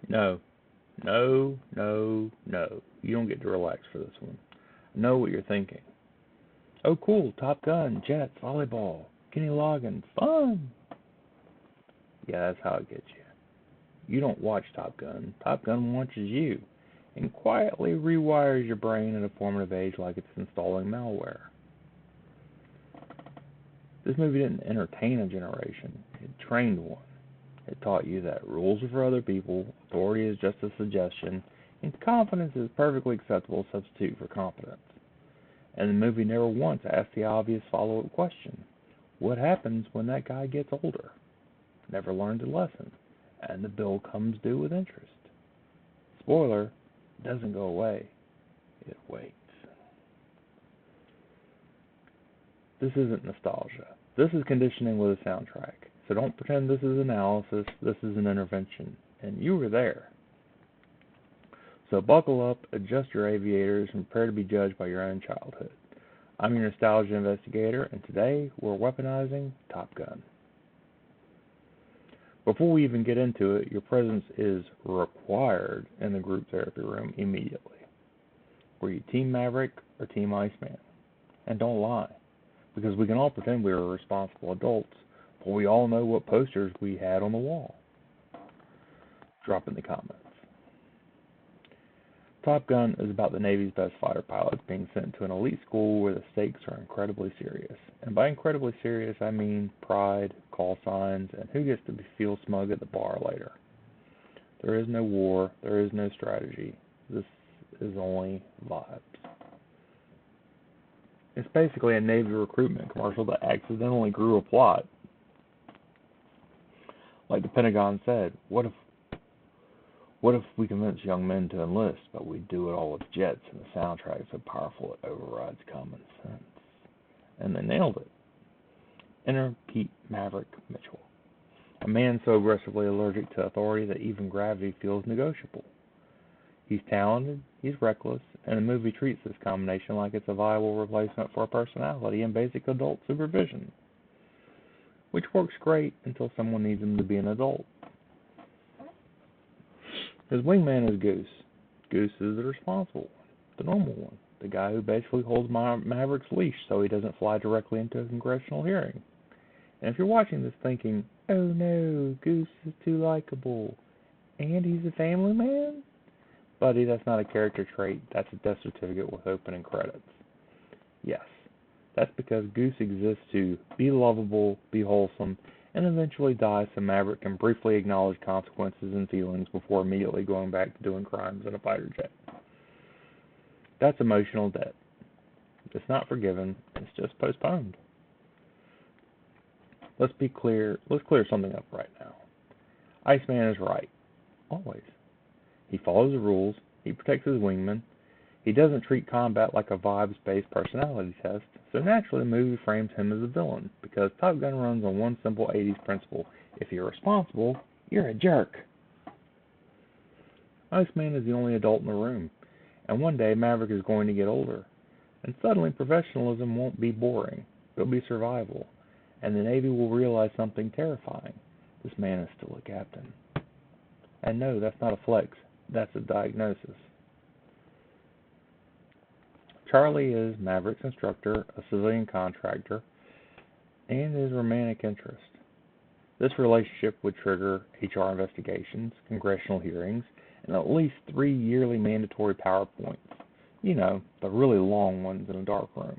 No, no, no, no. You don't get to relax for this one. I know what you're thinking. Oh, cool, Top Gun, jets, volleyball, Kenny Loggins, fun. Yeah, that's how it gets you. You don't watch Top Gun. Top Gun watches you and quietly rewires your brain at a formative age like it's installing malware. This movie didn't entertain a generation, it trained one. It taught you that rules are for other people, authority is just a suggestion, and confidence is a perfectly acceptable substitute for competence. And the movie never once asked the obvious follow-up question. What happens when that guy gets older? Never learned a lesson, and the bill comes due with interest. Spoiler, it doesn't go away, it waits. This isn't nostalgia. This is conditioning with a soundtrack. So don't pretend this is analysis, this is an intervention. And you were there. So buckle up, adjust your aviators, and prepare to be judged by your own childhood. I'm your nostalgia investigator, and today we're weaponizing Top Gun. Before we even get into it, your presence is required in the group therapy room immediately. Were you Team Maverick or Team Iceman? And don't lie, because we can all pretend we were responsible adults, but we all know what posters we had on the wall. Drop in the comments. Top Gun is about the Navy's best fighter pilots being sent to an elite school where the stakes are incredibly serious. And by incredibly serious, I mean pride, call signs, and who gets to feel smug at the bar later. There is no war, there is no strategy. This is only vibes. It's basically a Navy recruitment commercial that accidentally grew a plot. Like the Pentagon said, what if we convince young men to enlist, but we do it all with jets and the soundtrack so powerful it overrides common sense? And they nailed it. Enter Pete Maverick Mitchell, a man so aggressively allergic to authority that even gravity feels negotiable. He's talented, he's reckless, and the movie treats this combination like it's a viable replacement for a personality and basic adult supervision, which works great until someone needs him to be an adult. His wingman is Goose. Goose is the responsible one, the normal one, the guy who basically holds Maverick's leash so he doesn't fly directly into a congressional hearing. And if you're watching this thinking, oh no, Goose is too likable, and he's a family man? Buddy, that's not a character trait, that's a death certificate with opening credits. Yes, that's because Goose exists to be lovable, be wholesome, and eventually die so Maverick can briefly acknowledge consequences and feelings before immediately going back to doing crimes in a fighter jet. That's emotional debt. It's not forgiven, it's just postponed. Let's clear something up right now. Iceman is right. Always. He follows the rules, he protects his wingman, he doesn't treat combat like a vibes-based personality test, so naturally the movie frames him as a villain, because Top Gun runs on one simple 80s principle: if you're responsible, you're a jerk. Iceman is the only adult in the room, and one day Maverick is going to get older, and suddenly professionalism won't be boring, it'll be survival, and the Navy will realize something terrifying: this man is still a captain. And no, that's not a flex, that's a diagnosis. Charlie is Maverick's instructor, a civilian contractor, and his romantic interest. This relationship would trigger HR investigations, congressional hearings, and at least 3 yearly mandatory PowerPoints. You know, the really long ones in a dark room.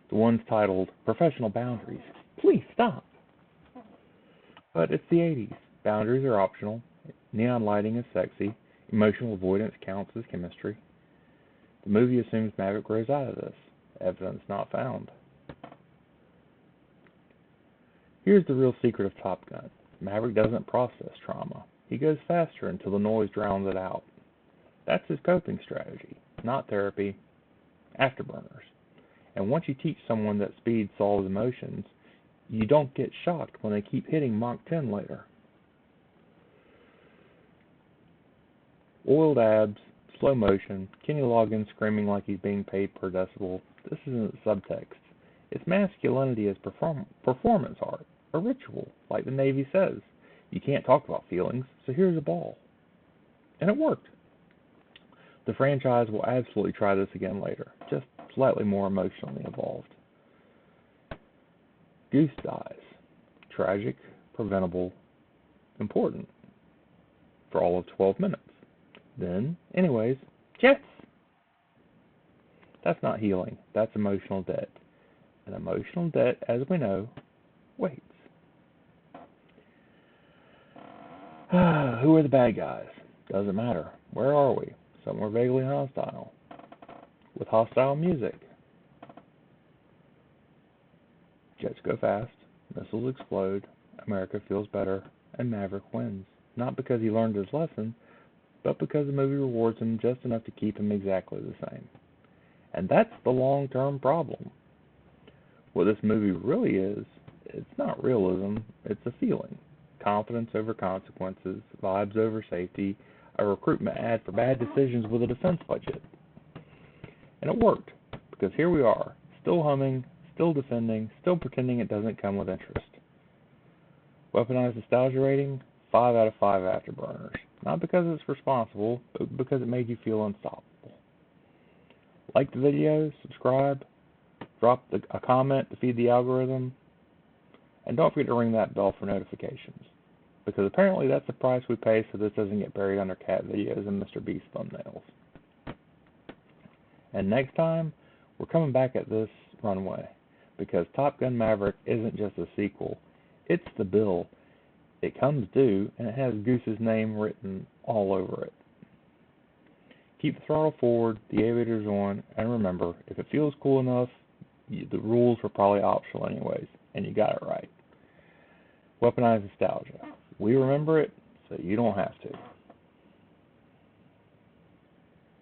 The ones titled Professional Boundaries. Please stop! But it's the 80s. Boundaries are optional. Neon lighting is sexy. Emotional avoidance counts as chemistry. The movie assumes Maverick grows out of this. Evidence not found. Here's the real secret of Top Gun. Maverick doesn't process trauma. He goes faster until the noise drowns it out. That's his coping strategy, not therapy, afterburners. And once you teach someone that speed solves emotions, you don't get shocked when they keep hitting Mach 10 later. Oiled abs, slow motion, Kenny Loggins screaming like he's being paid per decibel. This isn't subtext. It's masculinity as performance art, a ritual, like the Navy says. You can't talk about feelings, so here's a ball. And it worked. The franchise will absolutely try this again later, just slightly more emotionally involved. Goose dies. Tragic, preventable, important. For all of 12 minutes. Then, anyways, Jets! That's not healing. That's emotional debt. And emotional debt, as we know, waits. Who are the bad guys? Doesn't matter. Where are we? Somewhere vaguely hostile. With hostile music. Jets go fast. Missiles explode. America feels better. And Maverick wins. Not because he learned his lesson, but because the movie rewards him just enough to keep him exactly the same. And that's the long-term problem. What this movie really is, it's not realism, it's a feeling. Confidence over consequences, vibes over safety, a recruitment ad for bad decisions with a defense budget. And it worked, because here we are, still humming, still defending, still pretending it doesn't come with interest. Weaponized Nostalgia rating, 5 out of 5 afterburners. Not because it's responsible, but because it made you feel unstoppable. Like the video, subscribe, drop a comment to feed the algorithm, and don't forget to ring that bell for notifications. Because apparently that's the price we pay so this doesn't get buried under cat videos and Mr. Beast thumbnails. And next time, we're coming back at this runway. Because Top Gun Maverick isn't just a sequel, it's the bill. It comes due, and it has Goose's name written all over it. Keep the throttle forward, the aviators on, and remember, if it feels cool enough, the rules were probably optional anyways, and you got it right. Weaponized Nostalgia. We remember it, so you don't have to.